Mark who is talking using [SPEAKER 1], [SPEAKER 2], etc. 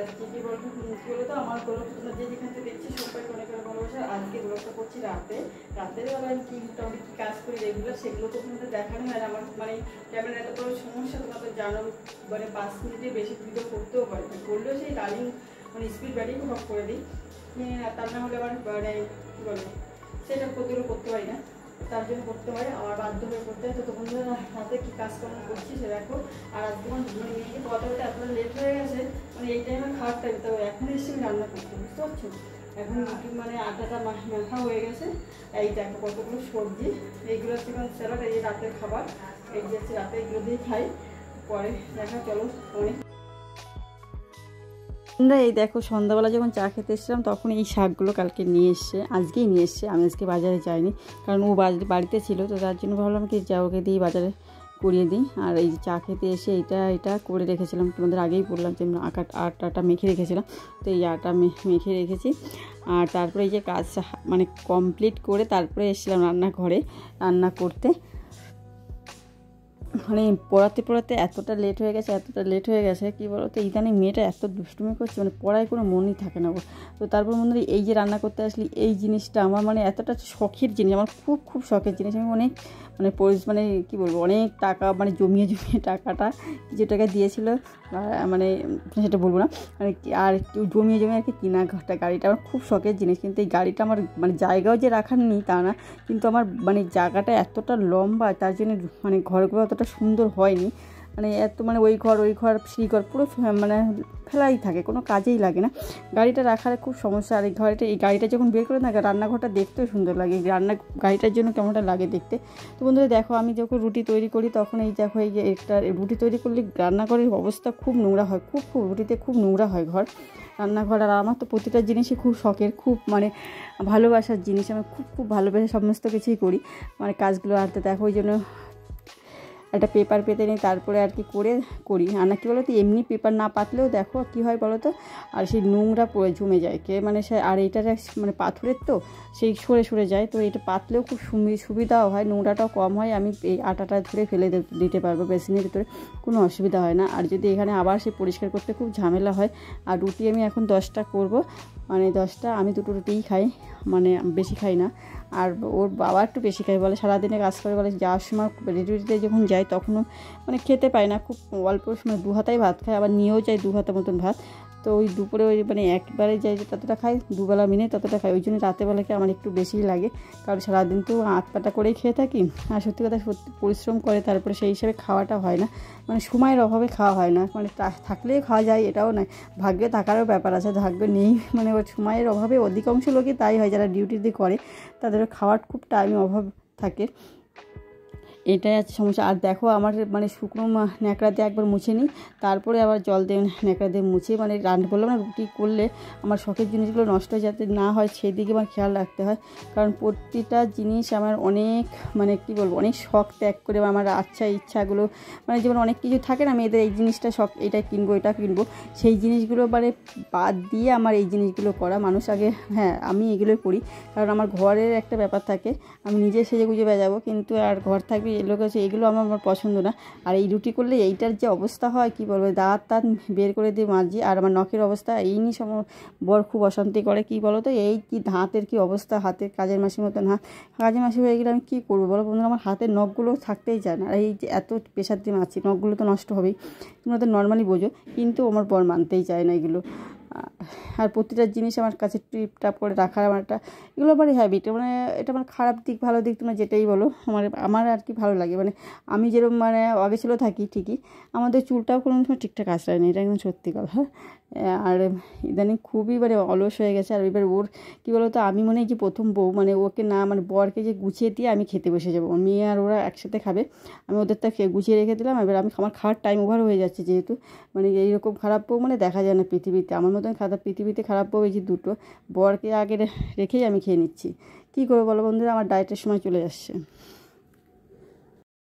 [SPEAKER 1] কী বলতো আমার ব্লগটা তোমরা যে যেখান থেকে দেখছি সবাইকে অনেক অনেক ভালোবাসা। আজকে ব্লগটা করছি রাতের বেলা আমি মোটামুটি কী কাজ করি রেগুলার সেগুলো তো তোমাদের দেখানো হয়। আমার মানে ক্যামেরা এত বড় সমস্যা তোমরা তো জানো, মানে 5 মিনিটের বেশি ভিডিও করতেও পারি না, করলেও সেই রানিং মানে স্পিড ব্যাটিং অফ করে দিই। তার না হলে আবার মানে কী বলে সেটা করতে পারি না, তার জন্য করতে হয়, আমার বাধ্য হয়ে করতে হয়। তো বন্ধুরা রাতে কী কাজকর্ম করছি সে দেখো। আর আজকে আমার মানে মেয়েকে কথা বলতে এতটা লেট হয়ে গেছে, মানে এই টাইমে খাওয়ার টাইম, তো এখন এসে আমি রান্না করতে, বুঝতে পারছো? এখন মানে আটাটা মাখা হয়ে গেছে। এই দেখো কতগুলো সবজি, এইগুলো হচ্ছে স্যালাড, এই রাতের খাবার, এই যে হচ্ছে রাতে এগুলো দিয়ে খাই। পরে দেখা চলো অনেক। আমরা এই দেখো সন্ধ্যাবেলা যখন চা খেতে এসেছিলাম তখন এই শাকগুলো কালকে নিয়ে এসছে, আজকেই নিয়ে এসছে। আমি আজকে বাজারে যাইনি কারণ ও বাড়িতে ছিল, তো তার জন্য ভাবলাম কি যা ওকে দিয়ে বাজারে করিয়ে দিই। আর এই চা খেতে এসে এটা করে রেখেছিলাম, তোমাদের আগেই বললাম যে আটাটা মেখে রেখেছিলাম, তো এই আটা মেখে রেখেছি। আর তারপরে এই যে কাজটা মানে কমপ্লিট করে তারপরে এসেছিলাম রান্নাঘরে রান্না করতে। মানে পড়াতে এতটা লেট হয়ে গেছে কী বলো তো, ইদানিং মেয়েটা এত দুষ্টুমি করছে, মানে পড়ায় কোনো মনই থাকে না। তো তারপর বন্ধুরা এই যে রান্না করতে আসলি এই জিনিসটা আমার মানে এতটা শখের জিনিস, আমার খুব খুব শখের জিনিস। আমি অনেক মানে কী বলবো, অনেক টাকা মানে জমিয়ে টাকাটা কিছু টাকা দিয়েছিল, মানে সেটা বলবো না, মানে আর একটু জমিয়ে আর কি কিনা গাড়িটা আমার খুব শখের জিনিস। কিন্তু এই গাড়িটা আমার মানে জায়গাও যে রাখার নেই তা না, কিন্তু আমার মানে জায়গাটা এতটা লম্বা, তার জন্য মানে ঘরগুলো অতটা সুন্দর হয়নি। মানে এত মানে ওই ঘর শ্রীঘর পুরো মানে ফেলাই থাকে, কোনো কাজেই লাগে না। গাড়িটা রাখার খুব সমস্যা। আর এই গাড়িটা যখন বের করে না, রান্নাঘরটা দেখতেও সুন্দর লাগে, গাড়িটার জন্য কেমনটা লাগে দেখতে। তো বন্ধুরা দেখো আমি যখন রুটি তৈরি করি তখন এই দেখো এই যে একটা রুটি তৈরি করলে রান্নাঘরের অবস্থা খুব নোংরা হয়, খুব রুটিতে খুব নোংরা হয় রান্নাঘর। আর আমার তো প্রতিটা জিনিসই খুব শখের, খুব মানে ভালোবাসার জিনিস, আমি খুব ভালোবেসে সমস্ত কিছুই করি মানে কাজগুলো। আর তো দেখো ওই জন্য একটা পেপার পেতে নিই, তারপরে আর কি করি। আর না কী বলো তো, এমনি পেপার না পাতলেও দেখো কী হয় বলো তো, আর সেই নোংরা পড়ে জমে যায় মানে সে, আর এইটা মানে পাথরের তো সেই সরে যায়, তো এটা পাতলেও খুব সুবিধাও হয়, নোংরাটাও কম হয়। আমি এই আটাটা ধরে ফেলে দিতে পারবো বেসিনের ভিতরে, কোনো অসুবিধা হয় না। আর যদি এখানে আবার সে পরিষ্কার করতে খুব ঝামেলা হয়। আর রুটি আমি এখন 10টা করবো, মানে 10টা, আমি 2টো রুটিই খাই, মানে বেশি খাই না। আর ওর বাবা একটু বেশি খাই, বলে সারাদিনে কাজ করে, বলে যাওয়ার সময় রেডিতে যখন যাই তখনও মানে খেতে পাই না, খুব অল্প সময় 2 হাতাই ভাত খাই, আবার নিয়েও যাই 2 হাতা মতন ভাত। তো ওই দুপুরে ওই মানে একবারে যাই যে ততটা খাই, দুবেলা মিনে ততটা খাই, ওই জন্য রাতেবেলাকে আমার একটু বেশিই লাগে, কারণ সারাদিন তো আটপাটা করেই খেয়ে থাকি। আর সত্যি পরিশ্রম করে, তারপরে সেই হিসাবে খাওয়াটা হয় না, মানে সময়ের অভাবে খাওয়া হয় না, মানে থাকলেই খাওয়া যায় এটাও নয়, ভাগ্যে থাকারও ব্যাপার আছে, ভাগ্য নেই মানে ওর সময়ের অভাবে অধিকাংশ লোকই তাই হয়, যারা ডিউটিতে করে তাদের খাওয়ার খুব টাইম অভাব থাকে, এটাই আছে সমস্যা। আর দেখো আমার মানে শুকনো ন্যাকড়া দিয়ে একবার মুছে নিই, তারপরে আবার জল দিয়ে ন্যাকড়া দিয়ে মুছে, মানে বললাম না রুটি করলে আমার শখের জিনিসগুলো নষ্ট যাতে না হয় সেই দিকে আমার খেয়াল রাখতে হয়, কারণ প্রতিটা জিনিস আমার অনেক মানে কী বলবো, অনেক শখ ত্যাগ করে আমার ইচ্ছাগুলো, মানে যেমন অনেক কিছু থাকে না মেয়েদের, এই জিনিসটা শখ, এটা কিনবো, সেই জিনিসগুলো মানে বাদ দিয়ে আমার এই জিনিসগুলো করা। মানুষ আগে, হ্যাঁ আমি এগুলোই করি, কারণ আমার ঘরের একটা ব্যাপার থাকে, আমি নিজে সেজে গুজে বেজাবো, কিন্তু আর ঘর থাকবে লোক আছে, এগুলো আমার পছন্দ না। আর এই রুটি করলে এইটার যে অবস্থা হয় কী বলবো, দাঁত বের করে দিয়ে মাজি, আর আমার নখের অবস্থা এই নিয়ে বর খুব অশান্তি করে, কী বলো তো, এই কি হাতের কি অবস্থা, হাতের কাজের মাসির মতন কাজের মাসি হয়ে গেলে আমি কী করবো বলো বন্ধুরা, আমার হাতের নখগুলো থাকতেই চায় না। আর এই যে এত প্রেশার দিয়ে মাছি, নখগুলো তো নষ্ট হবেই, তোমরা তো নর্মালি বোঝো, কিন্তু আমার বর মানতেই চায় না এগুলো। আর প্রতিটা জিনিস আমার কাছে টিপটাপ করে রাখার আমার এগুলো আমার হ্যাবিট, মানে এটা আমার খারাপ দিক ভালো দিক তোমরা যেটাই বলো, আমার আর কি ভালো লাগে, মানে আমি যেরকম মানে আগে ছিল থাকি ঠিকই, আমাদের চুলটাও কোনো সময় ঠিকঠাক আশ্রয় নেই, এটা একদম সত্যি কথা। আর ইদানিং খুবই মানে অলস হয়ে গেছে। আর এবার ওর কী বলো তো, আমি মনে হয় যে প্রথম বউ, মানে ওকে না মানে বরকে যে গুছিয়ে দিয়ে আমি খেতে বসে যাবো, মেয়ে আর ওরা একসাথে খাবে, আমি ওদেরটা গুছিয়ে রেখে দিলাম। এবার আমার খাওয়ার টাইম ওভার হয়ে যাচ্ছে, যেহেতু মানে এইরকম খারাপ বউ মানে দেখা যায় না পৃথিবীতে, আমার মতন পৃথিবীতে খারাপ বউ এই যে দুটো, বরকে আগে রেখেই আমি খেয়ে নিচ্ছি। কী করবো বলো বন্ধুরা, আমার ডায়েটের সময় চলে যাচ্ছে।